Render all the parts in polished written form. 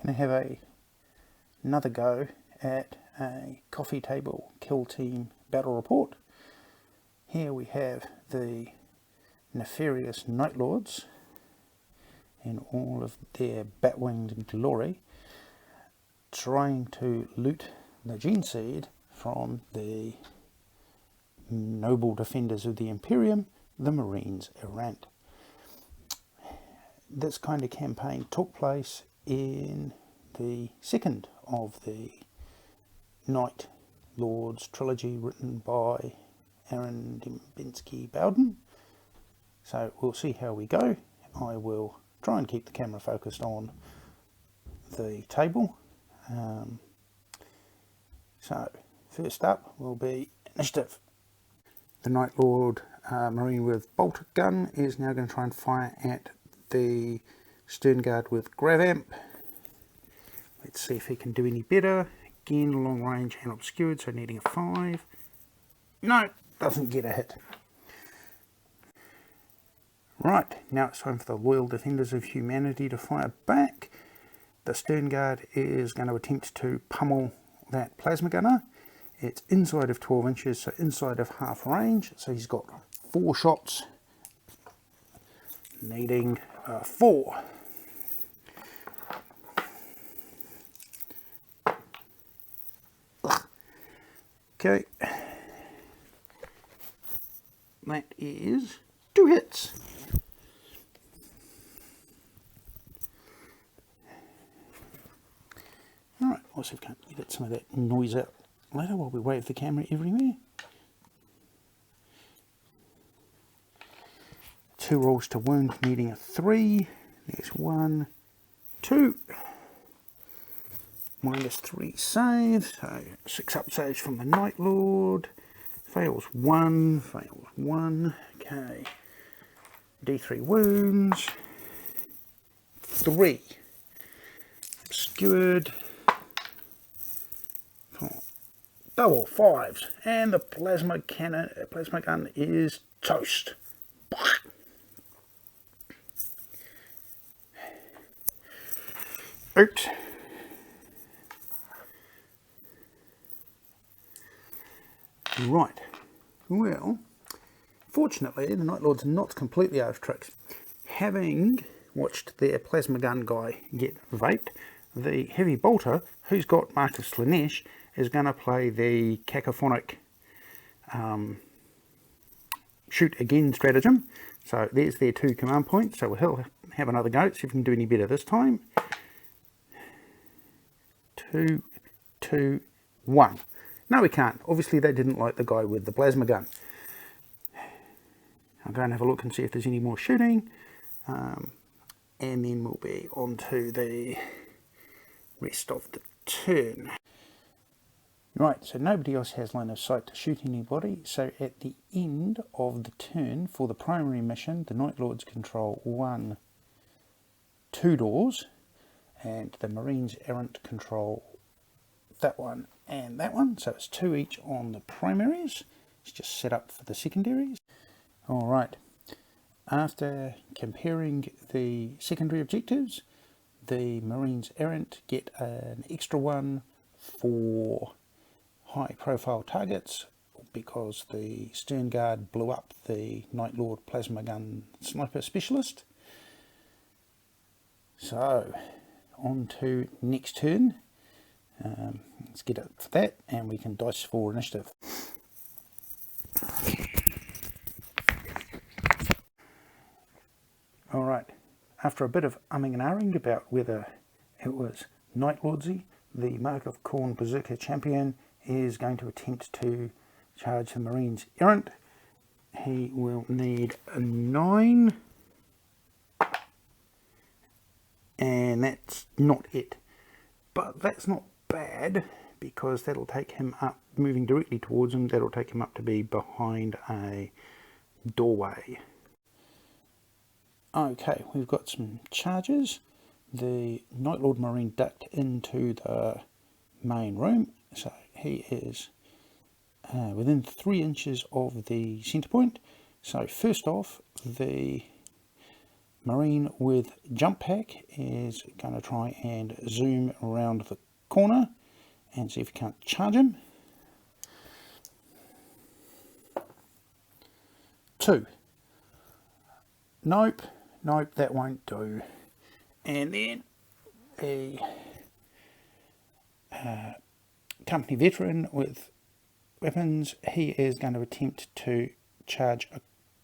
going to have another go at a coffee table kill team battle report. Here we have the nefarious Night Lords in all of their bat-winged glory, trying to loot the gene seed from the noble defenders of the Imperium, the Marines Errant. This kind of campaign took place in the second of the Night Lords trilogy written by Aaron Dembinski-Bowden. So we'll see how we go. I will try and keep the camera focused on the table. So first up will be initiative. The Night Lord Marine with bolt gun is now going to try and fire at the Stern Guard with grav amp. Let's see if he can do any better. Again, long range and obscured, so needing a 5. No, doesn't get a hit. Right, now it's time for the loyal defenders of humanity to fire back. The Stern Guard is going to attempt to pummel that plasma gunner. It's inside of 12 inches, so inside of half range. So he's got 4 shots, needing 4. Okay, that is 2 hits. Alright, we'll see if we can't get some of that noise out later while we wave the camera everywhere. 2 rolls to wound, needing a 3. There's 1, 2. -3 saves, so 6 up saves from the Night Lord. Fails 1, fails 1. Okay. D3 wounds. 3. Obscured. 4. Double 5s. And the plasma gun is toast. Out. Right, well, fortunately the Night Lord's not completely out of tricks. Having watched their plasma gun guy get vaped, the heavy bolter, who's got Marcus Slanesh, is going to play the cacophonic shoot again stratagem. So there's their 2 command points, so he'll have another go, see if he can do any better this time. 2, 2, 1. No, we can't. Obviously, they didn't like the guy with the plasma gun. I'll go and have a look and see if there's any more shooting. And then we'll be on to the rest of the turn. Right, so nobody else has line of sight to shoot anybody. So at the end of the turn for the primary mission, the Night Lords control 1, 2 doors. And the Marines Errant control that one and that one, so it's 2 each on the primaries. It's just set up for the secondaries. Alright, after comparing the secondary objectives, the Marines Errant get an extra 1 for high profile targets because the Stern Guard blew up the Night Lord plasma gun sniper specialist. So on to next turn. Let's get it for that, and we can dice for initiative. Alright, after a bit of umming and ahhing about whether it was Night Lordsy, the Mark of Khorne Berserker champion is going to attempt to charge the Marines Errant. He will need a 9, and that's not it. But that's not bad, because that'll take him up, moving directly towards him, that'll take him up to be behind a doorway. Okay, we've got some charges. The Night Lord Marine ducked into the main room, so he is within 3 inches of the centre point. So first off, the Marine with jump pack is going to try and zoom around the corner and see if we can't charge him. 2. Nope, that won't do. And then a company veteran with weapons, he is going to attempt to charge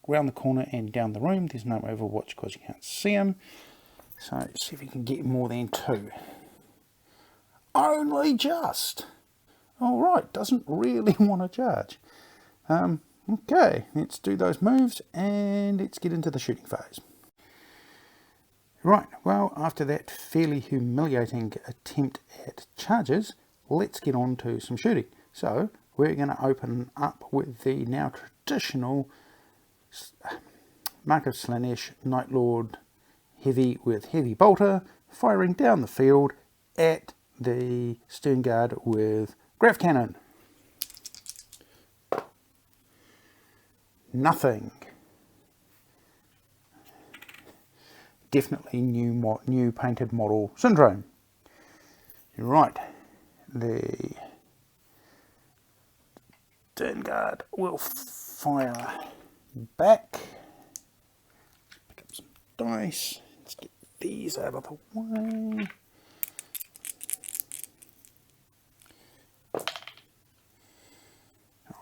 around the corner and down the room. There's no overwatch because you can't see him. So see if we can get more than 2. Only just. Alright, doesn't really want to charge. Okay, let's do those moves and let's get into the shooting phase. Right, well, after that fairly humiliating attempt at charges, let's get on to some shooting. So we're going to open up with the now traditional Mark of Slaanesh Night Lord heavy with heavy bolter, firing down the field at the stern guard with grav cannon. Nothing. Definitely new painted model syndrome. Right, the stern guard will fire back. Pick up some dice. Let's get these out of the way. Oh,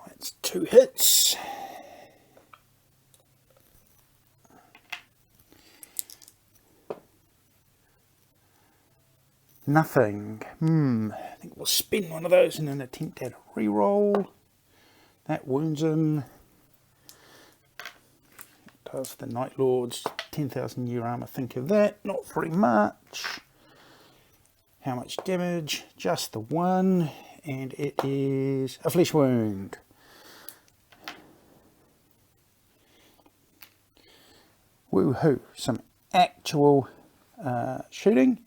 that's 2 hits. Nothing. I think we'll spin one of those in an attempt at a reroll. That wounds him. Does the Night Lord's 10,000 year armor think of that? Not very much. How much damage? Just the 1, and it is a flesh wound. Woohoo! Some actual shooting.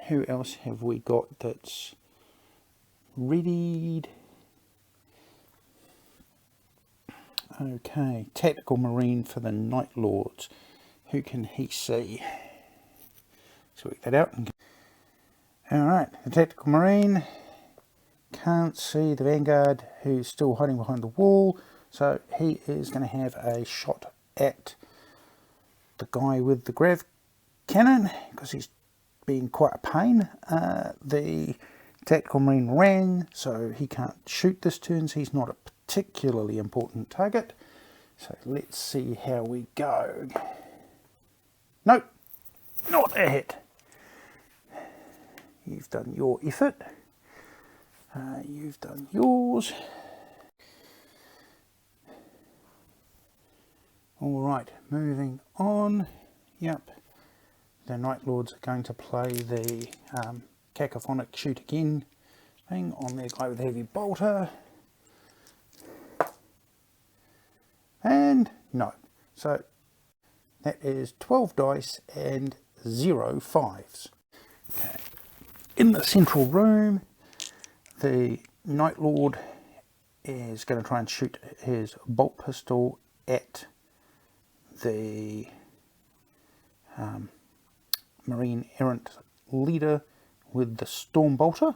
Who else have we got that's readied? Okay, Tactical Marine for the Night Lords. Who can he see? Let's work that out. Alright, the Tactical Marine can't see the Vanguard who's still hiding behind the wall, so he is going to have a shot at the guy with the grav cannon because he's being quite a pain. The Tactical Marine ran, so he can't shoot this turn, so he's not a particularly important target. So let's see how we go. Nope, not a hit. You've done your effort. You've done yours. Alright, moving on. Yep. The Night Lords are going to play the cacophonic shoot again thing on their guy with the heavy bolter. And no. So that is 12 dice and 0 5s. Okay. In the central room, the Night Lord is going to try and shoot his bolt pistol at the Marine Errant leader with the Storm Bolter.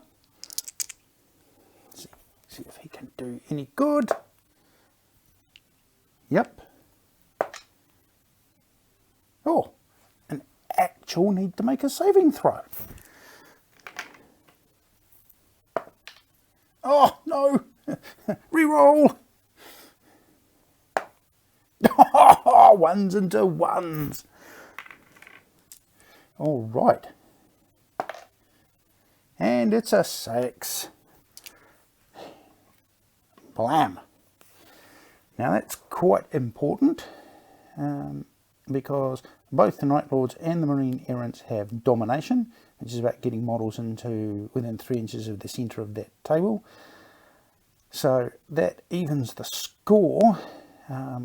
See if he can do any good. Yep. Oh, an actual need to make a saving throw. Oh, no. Reroll. Ones into ones. All right. And it's a 6. Blam. Now that's quite important because both the Night Lords and the Marine Errants have domination, which is about getting models into within 3 inches of the centre of that table. So that evens the score.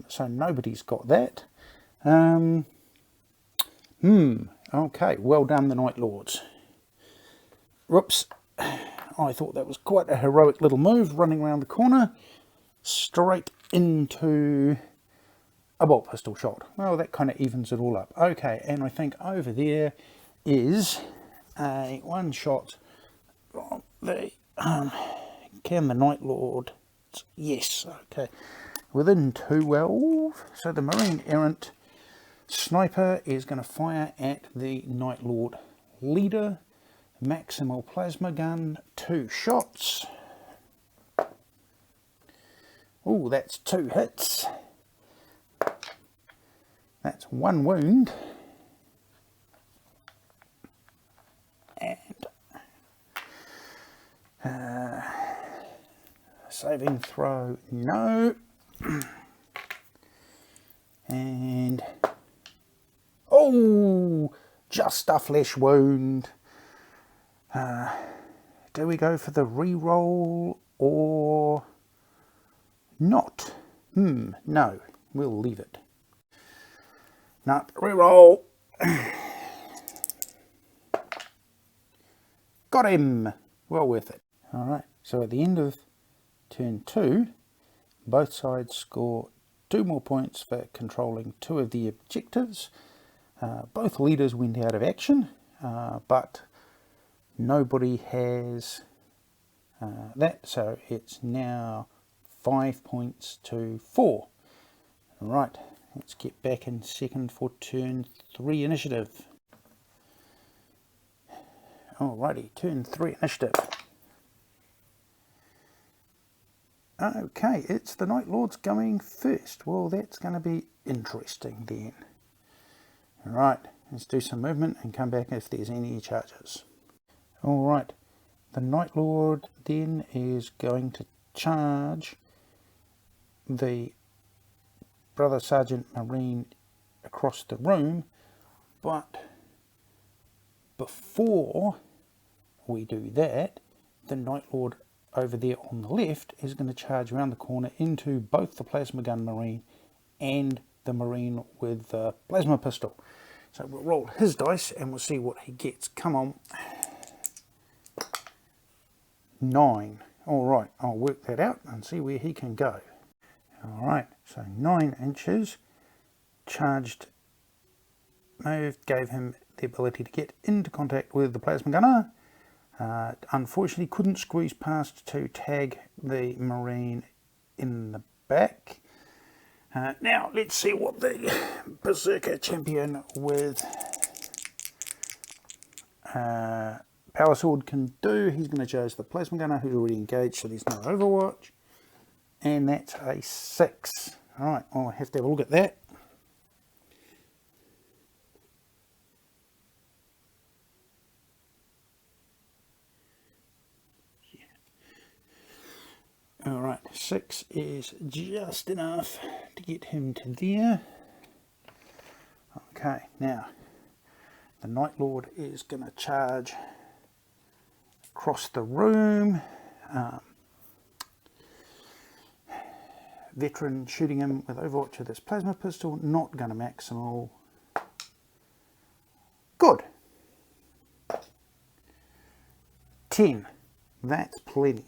So nobody's got that. Okay, well done the Night Lords. Whoops. I thought that was quite a heroic little move, running around the corner, straight into a bolt pistol shot. Well, that kind of evens it all up. Okay, and I think over there is a one shot from the can the Night Lord. Yes, okay, within 212. So the Marine Errant sniper is going to fire at the Night Lord leader. Maximal plasma gun, 2 shots. Oh, that's 2 hits. That's 1 wound. And saving throw, no. And oh, just a flesh wound. Do we go for the re-roll or not? No, we'll leave it. No, re-roll. Got him. Well worth it. Alright, so at the end of turn 2, both sides score 2 more points for controlling 2 of the objectives. Both leaders went out of action, but nobody has that, so it's now 5 points to 4. Right, let's get back in second for turn 3 initiative. Alrighty, turn 3 initiative. Okay, it's the Night Lords going first. Well, that's going to be interesting then. Alright, let's do some movement and come back if there's any charges. Alright, the Night Lord then is going to charge the Brother Sergeant Marine across the room, but before we do that, the Night Lord over there on the left is going to charge around the corner into both the Plasma Gun Marine and the Marine with the Plasma Pistol. So we'll roll his dice and we'll see what he gets. Come on. 9. Alright, I'll work that out and see where he can go. Alright, so 9 inches. Charged move gave him the ability to get into contact with the Plasma Gunner. Unfortunately couldn't squeeze past to tag the Marine in the back. Now let's see what the Berserker champion with Power Sword can do. He's going to charge the Plasma Gunner who's already engaged, so there's no Overwatch. And that's a 6. Alright, I'll have to have a look at that. Alright, 6 is just enough to get him to there. Okay, now the Night Lord is going to charge across the room. Veteran shooting him with Overwatch with his Plasma Pistol, not going to maximal. Good. 10. That's plenty.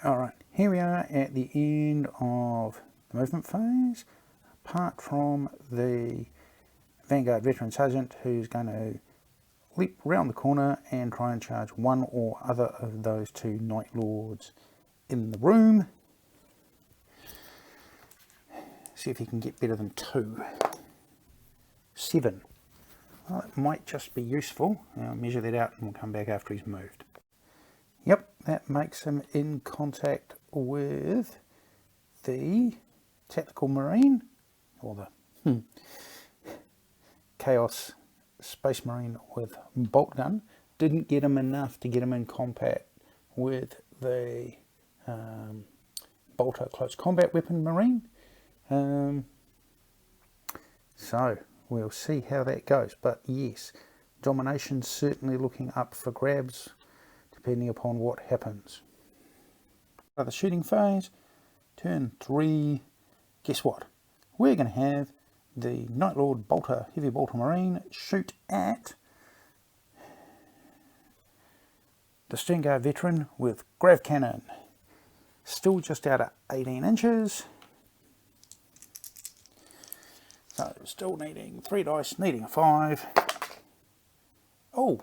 Alright, here we are at the end of the movement phase. Apart from the Vanguard Veteran Sergeant who's going to leap round the corner and try and charge one or other of those 2 Night Lords in the room. See if he can get better than 2. 7. Well, it might just be useful. I'll measure that out and we'll come back after he's moved. Yep, that makes him in contact with the Tactical Marine, or the Chaos Space Marine with Bolt Gun. Didn't get him enough to get him in combat with the Bolter Close Combat Weapon Marine. So we'll see how that goes. But yes, domination's certainly looking up for grabs depending upon what happens. The shooting phase, turn 3, guess what? We're going to have the Night Lord Bolter, Heavy Bolter Marine shoot at the Sternguard Veteran with Grav Cannon. Still just out at 18 inches. So still needing 3 dice, needing a 5. Oh,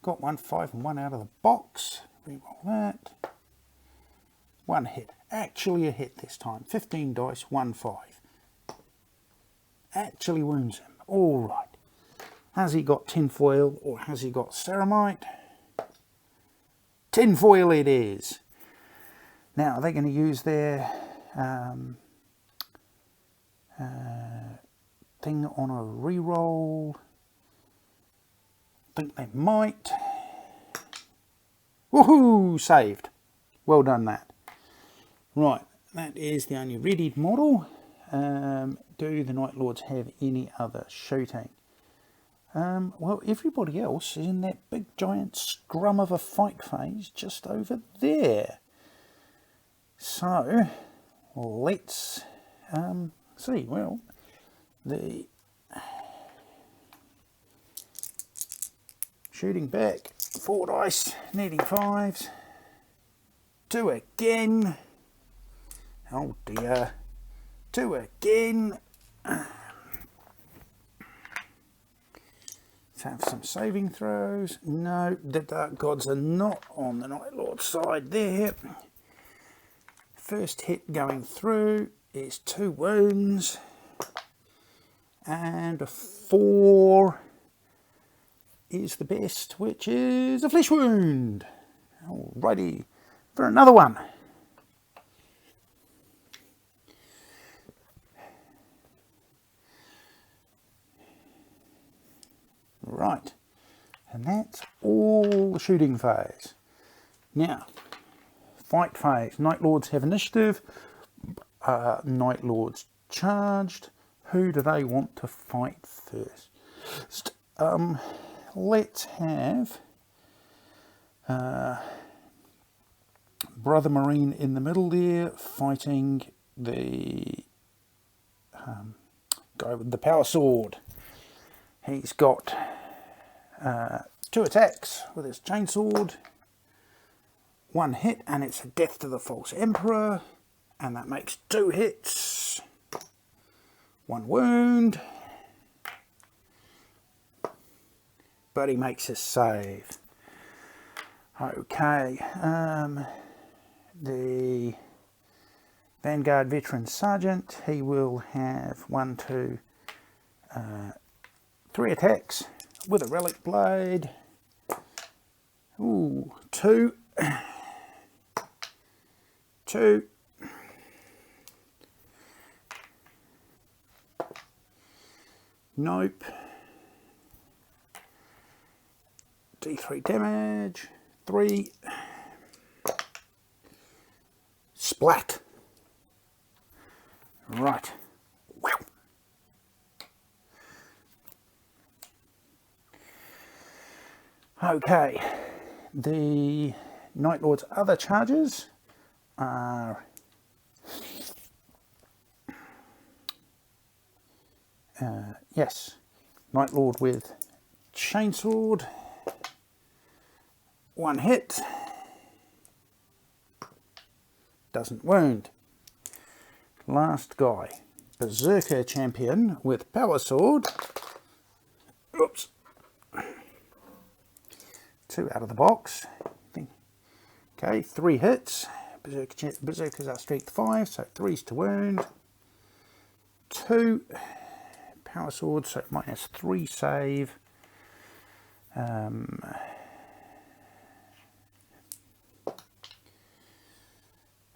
got 1 5 and 1 out of the box. Reroll that. 1 hit. Actually a hit this time. 15 dice, 1 5. Actually wounds him. All right. Has he got tinfoil or has he got ceramite? Tinfoil it is. Now, are they going to use their thing on a reroll? I think they might. Woohoo! Saved. Well done that. Right, that is the only readied model. Do the Night Lords have any other shooting? Well, everybody else is in that big giant scrum of a fight phase just over there. So, let's see. Well, the shooting back, 4 dice, needing 5s. 2 again. Oh dear. 2 again. Let's have some saving throws. No, the Dark Gods are not on the Night Lord's side there. First hit going through is 2 wounds. And a 4 is the best, which is a flesh wound. Alrighty, for another one. Right, and that's all the shooting phase. Now, fight phase. Night Lords have initiative. Night Lords charged. Who do they want to fight first? Let's have Brother Marine in the middle there, fighting the guy with the power sword. He's got 2 attacks with his chainsword, 1 hit, and it's a death to the false emperor, and that makes 2 hits, 1 wound, but he makes his save. Okay, the Vanguard Veteran Sergeant, he will have 1, 2, 3 attacks with a Relic Blade. Ooh, 2. 2. Nope. D3 damage. 3. Splat. Right. Wow. Okay, the Night Lord's other charges are yes, Night Lord with chainsword, 1 hit, doesn't wound. Last guy, Berserker Champion with power sword. Oops. 2 out of the box. Okay, 3 hits. Berserkers are strength 5, so 3's to wound. 2 power sword, so minus 3 save.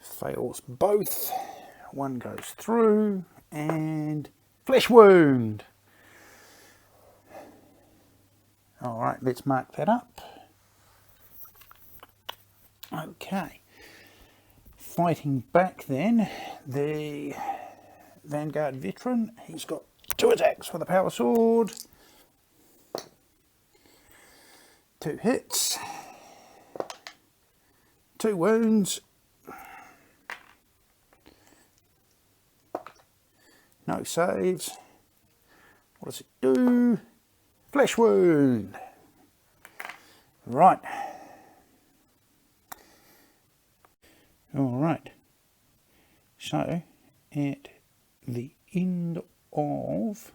Fails both. 1 goes through, and flesh wound. All right, let's mark that up. Okay, fighting back then, the Vanguard Veteran, he's got 2 attacks with a power sword, 2 hits, 2 wounds, no saves. What does it do? Flesh wound. Right. Alright, so at the end of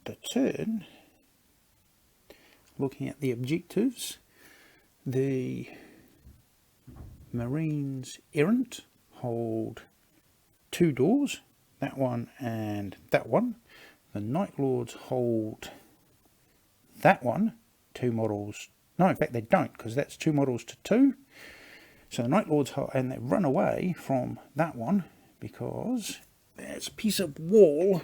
the turn, looking at the objectives, the Marines Errant hold 2 doors, that one and that one. The Night Lords hold that one, 2 models. No, in fact they don't, because that's 2 models to 2. So the Night Lords hold, and they run away from that one because there's a piece of wall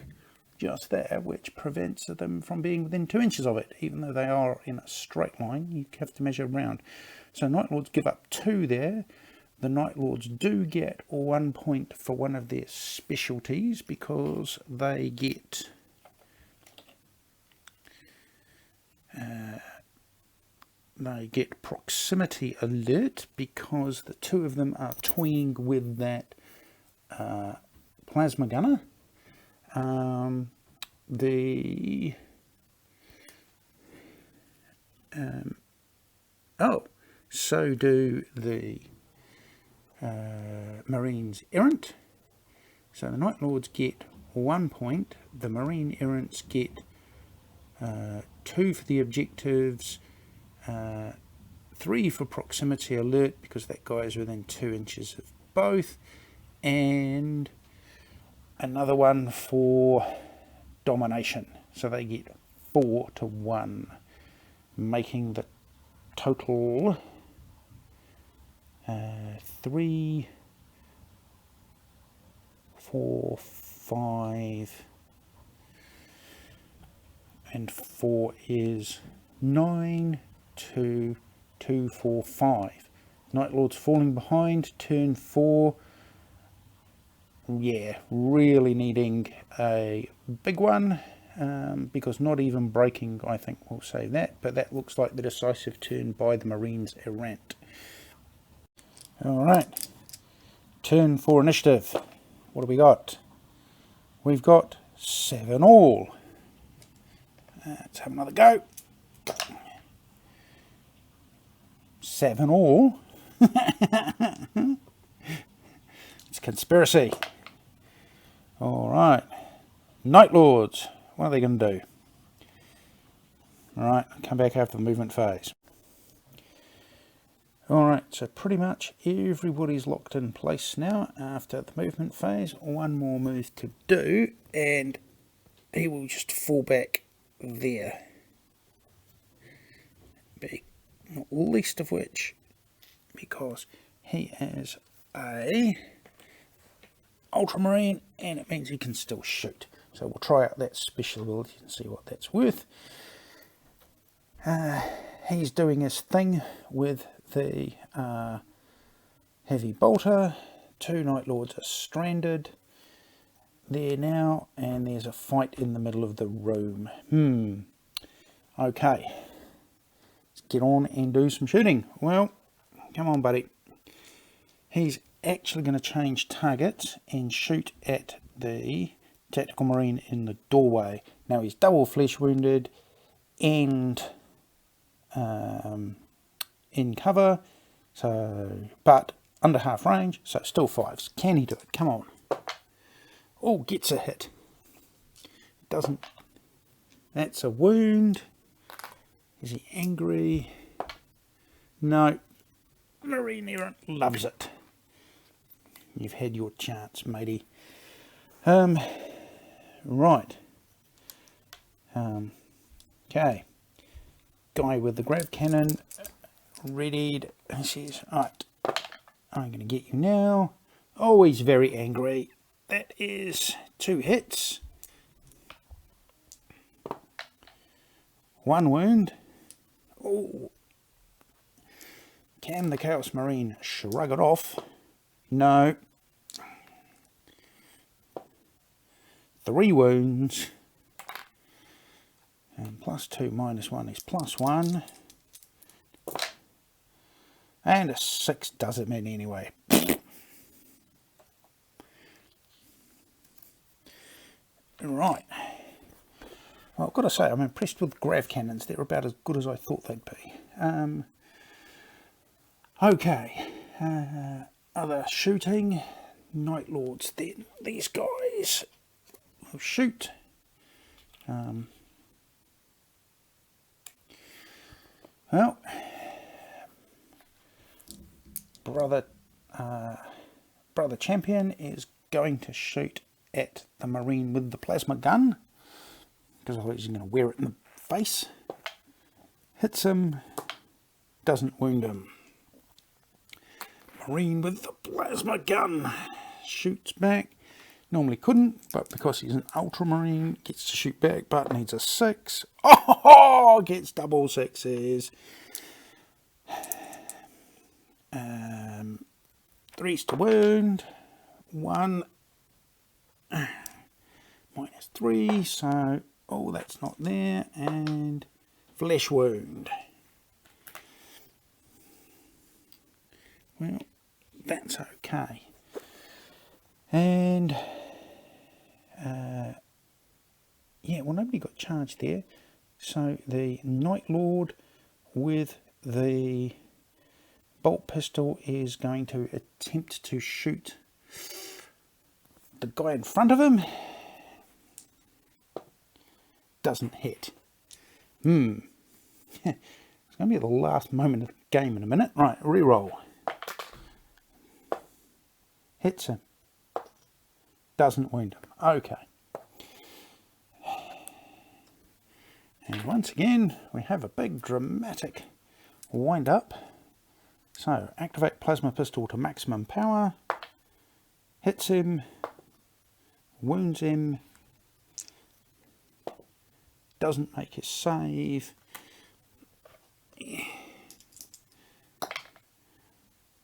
just there which prevents them from being within 2 inches of it, even though they are in a straight line. You have to measure around. So Night Lords give up 2 there. The Night Lords do get 1 point for one of their specialties, because they get proximity alert, because the 2 of them are toying with that plasma gunner. So do the Marines Errant. So the Night Lords get 1 point, the Marine Errants get 2 for the objectives, 3 for proximity alert, because that guy is within 2 inches of both, and another one for domination. So they get 4 to 1, making the total 3, 4, 5, and 4 is 9, 2, 2, 4, 5. Night Lord's falling behind, turn 4. Yeah, really needing a big one, because not even breaking, I think, will save that. But that looks like the decisive turn by the Marines Errant. Alright, turn 4 initiative. What do we got? We've got 7 all. Let's have another go. 7 all. It's conspiracy. Alright. Night Lords. What are they going to do? Alright, come back after the movement phase. Alright, so pretty much everybody's locked in place now after the movement phase. 1 more move to do, and he will just fall back there. Not least of which, because he is a Ultramarine, and it means he can still shoot. So we'll try out that special ability and see what that's worth. He's doing his thing with the heavy bolter. 2 Night Lords are stranded there now, and there's a fight in the middle of the room. Okay, let's get on and do some shooting. Well, come on, buddy. He's actually going to change targets and shoot at the Tactical Marine in the doorway. Now he's double flesh wounded and in cover, so but under half range, so still 5s. Can he do it? Come on. Oh, gets a hit. Doesn't. That's a wound. Is he angry? No. Marine Errant loves it. You've had your chance, matey. Right. Okay. Guy with the grav cannon readied. He says, right, I'm going to get you now. Oh, he's very angry. That is 2 hits. 1 wound. Oh. Can the Chaos Marine shrug it off? No. 3 wounds. And +2 -1 is +1. And a 6 doesn't mean anyway. Right. Well, I've got to say, I'm impressed with grav cannons. They're about as good as I thought they'd be. Okay, other shooting. Night Lords then. These guys will shoot. Well, brother champion is going to shoot at the Marine with the plasma gun, because otherwise he's going to wear it in the face. Hits him, doesn't wound him. Marine with the plasma gun shoots back. Normally couldn't, but because he's an ultramarine, gets to shoot back, but needs a 6. Oh, gets double 6s. 3's to wound. 1 minus 3, so oh, that's not there, and flesh wound. Well, that's okay. And yeah, well, nobody got charged there, so the Night Lord with the bolt pistol is going to attempt to shoot the guy in front of him. Doesn't hit. It's going to be the last moment of the game in a minute. Right, reroll. Hits him. Doesn't wound him. Okay. And once again, we have a big dramatic wind up. So, activate plasma pistol to maximum power. Hits him. Wounds him. Doesn't make his save.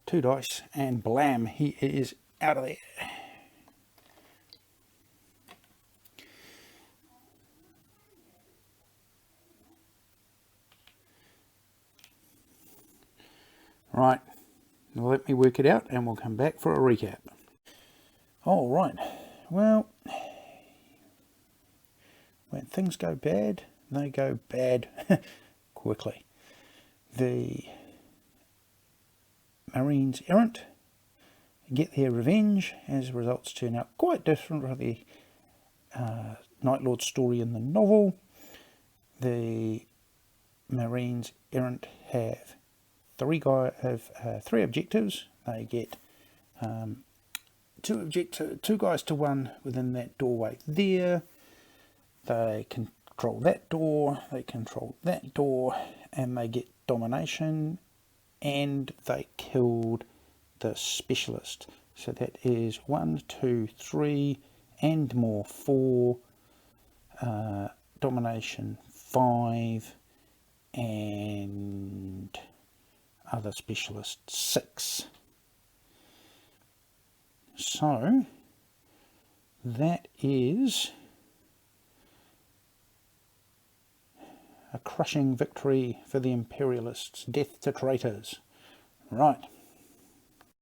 2 dice, and blam, he is out of there. Right, now let me work it out and we'll come back for a recap. All right, well, when things go bad, they go bad quickly. The Marines Errant get their revenge as results turn out quite different from the Night Lord story in the novel. The Marines Errant have 3 objectives. They get 2 guys to 1 within that doorway there. They control that door, they control that door, and they get domination, and they killed the specialist. So that is 1, 2, 3, and more 4, domination 5, and other specialist 6. So that is a crushing victory for the Imperialists. Death to traitors. Right.